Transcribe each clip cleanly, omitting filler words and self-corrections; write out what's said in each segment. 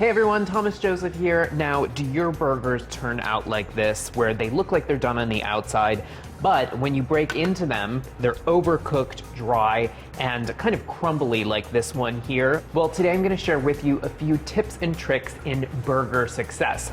Hey everyone, Thomas Joseph here. Now, do your burgers turn out like this, where they look like they're done on the outside, but when you break into them, they're overcooked, dry, and kind of crumbly like this one here? Well, today I'm gonna share with you a few tips and tricks in burger success.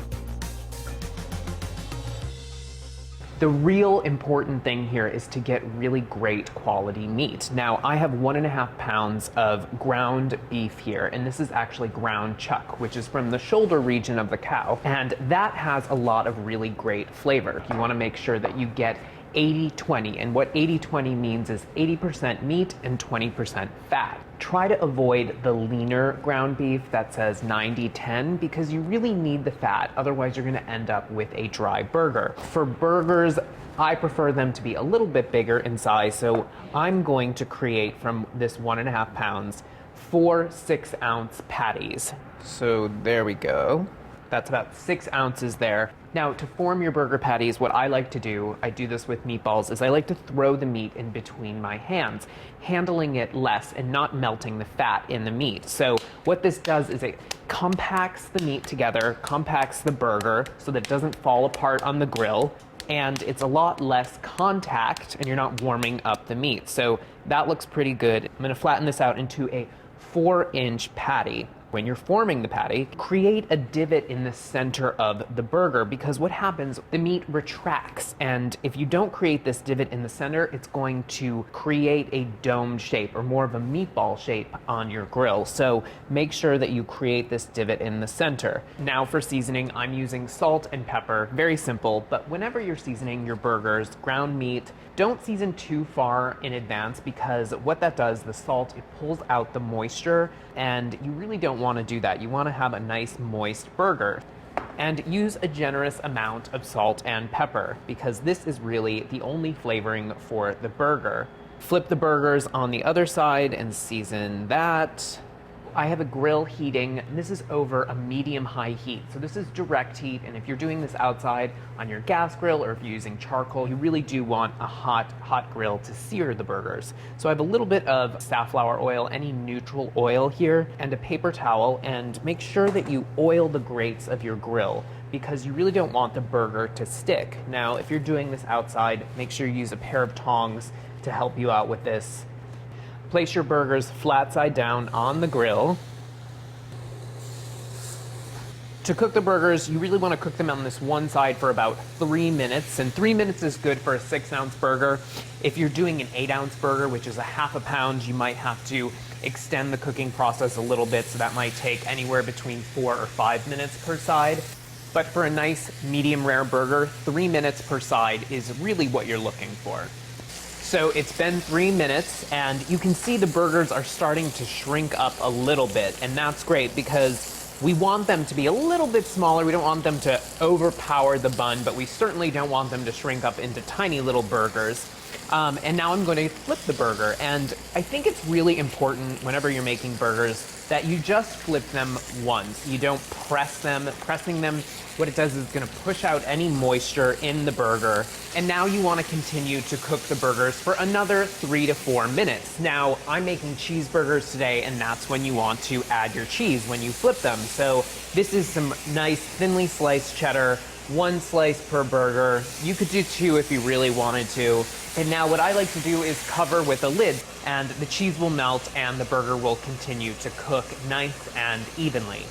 The real important thing here is to get really great quality meat. Now, I have 1.5 pounds of ground beef here, and this is actually ground chuck, which is from the shoulder region of the cow, and that has a lot of really great flavor. You wanna make sure that you get 80-20, and what 80-20 means is 80% meat and 20% fat. Try to avoid the leaner ground beef that says 90-10 because you really need the fat, otherwise you're gonna end up with a dry burger. For burgers, I prefer them to be a little bit bigger in size, so I'm going to create from this 1.5 pounds 4 6-ounce patties. So there we go. That's about 6 ounces there. Now, to form your burger patties, what I like to do, I do this with meatballs, is I like to throw the meat in between my hands, handling it less and not melting the fat in the meat. So what this does is it compacts the meat together, compacts the burger so that it doesn't fall apart on the grill, and it's a lot less contact and you're not warming up the meat. So that looks pretty good. I'm gonna flatten this out into a 4-inch patty. When you're forming the patty, create a divot in the center of the burger because what happens, the meat retracts, and if you don't create this divot in the center, it's going to create a domed shape or more of a meatball shape on your grill. So make sure that you create this divot in the center. Now for seasoning, I'm using salt and pepper, very simple, but whenever you're seasoning your burgers, ground meat, don't season too far in advance because what that does, the salt, it pulls out the moisture, and you really don't want to do that. You want to have a nice moist burger. And use a generous amount of salt and pepper because this is really the only flavoring for the burger. Flip the burgers on the other side and season that. I have a grill heating. This is over a medium-high heat. So this is direct heat, and if you're doing this outside on your gas grill or if you're using charcoal, you really do want a hot grill to sear the burgers. So I have a little bit of safflower oil, any neutral oil here, and a paper towel, and make sure that you oil the grates of your grill because you really don't want the burger to stick. Now, if you're doing this outside, make sure you use a pair of tongs to help you out with this. Place your burgers flat side down on the grill. To cook the burgers, you really want to cook them on this one side for about 3 minutes, and 3 minutes is good for a 6-ounce burger. If you're doing an 8-ounce burger, which is a 1/2 pound, you might have to extend the cooking process a little bit, so that might take anywhere between 4 or 5 minutes per side. But for a nice medium rare burger, 3 minutes per side is really what you're looking for. So it's been 3 minutes, and you can see the burgers are starting to shrink up a little bit, and that's great because we want them to be a little bit smaller. We don't want them to overpower the bun, but we certainly don't want them to shrink up into tiny little burgers. And now I'm going to flip the burger, and I think it's really important whenever you're making burgers that you just flip them once. You don't press them. Pressing them, what it does is it's going to push out any moisture in the burger. And now you want to continue to cook the burgers for another 3 to 4 minutes. Now, I'm making cheeseburgers today, and that's when you want to add your cheese when you flip them. So this is some nice thinly sliced cheddar, 1 slice per burger. You could do 2 if you really wanted to. And now what I like to do is cover with a lid, and the cheese will melt and the burger will continue to cook nice and evenly.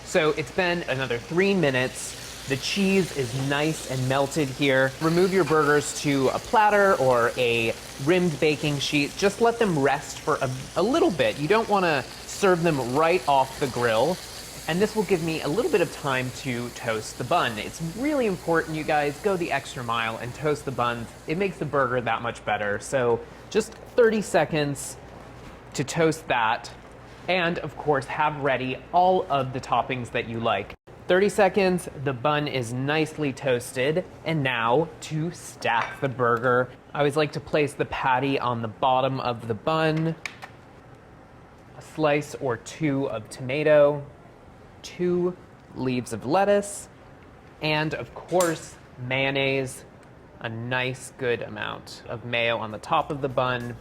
So it's been another 3 minutes. The cheese is nice and melted here. Remove your burgers to a platter or a rimmed baking sheet. Just let them rest for a little bit. You don't want to serve them right off the grill. And this will give me a little bit of time to toast the bun. It's really important you guys go the extra mile and toast the buns. It makes the burger that much better. So just 30 seconds to toast that. And of course, have ready all of the toppings that you like. 30 seconds, the bun is nicely toasted. And now to stack the burger. I always like to place the patty on the bottom of the bun. A slice or 2 of tomato. 2 leaves of lettuce, and of course, mayonnaise, a nice good amount of mayo on the top of the bun.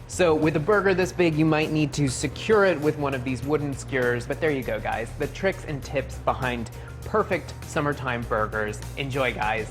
So with a burger this big, you might need to secure it with one of these wooden skewers, but there you go, guys. The tricks and tips behind perfect summertime burgers. Enjoy, guys.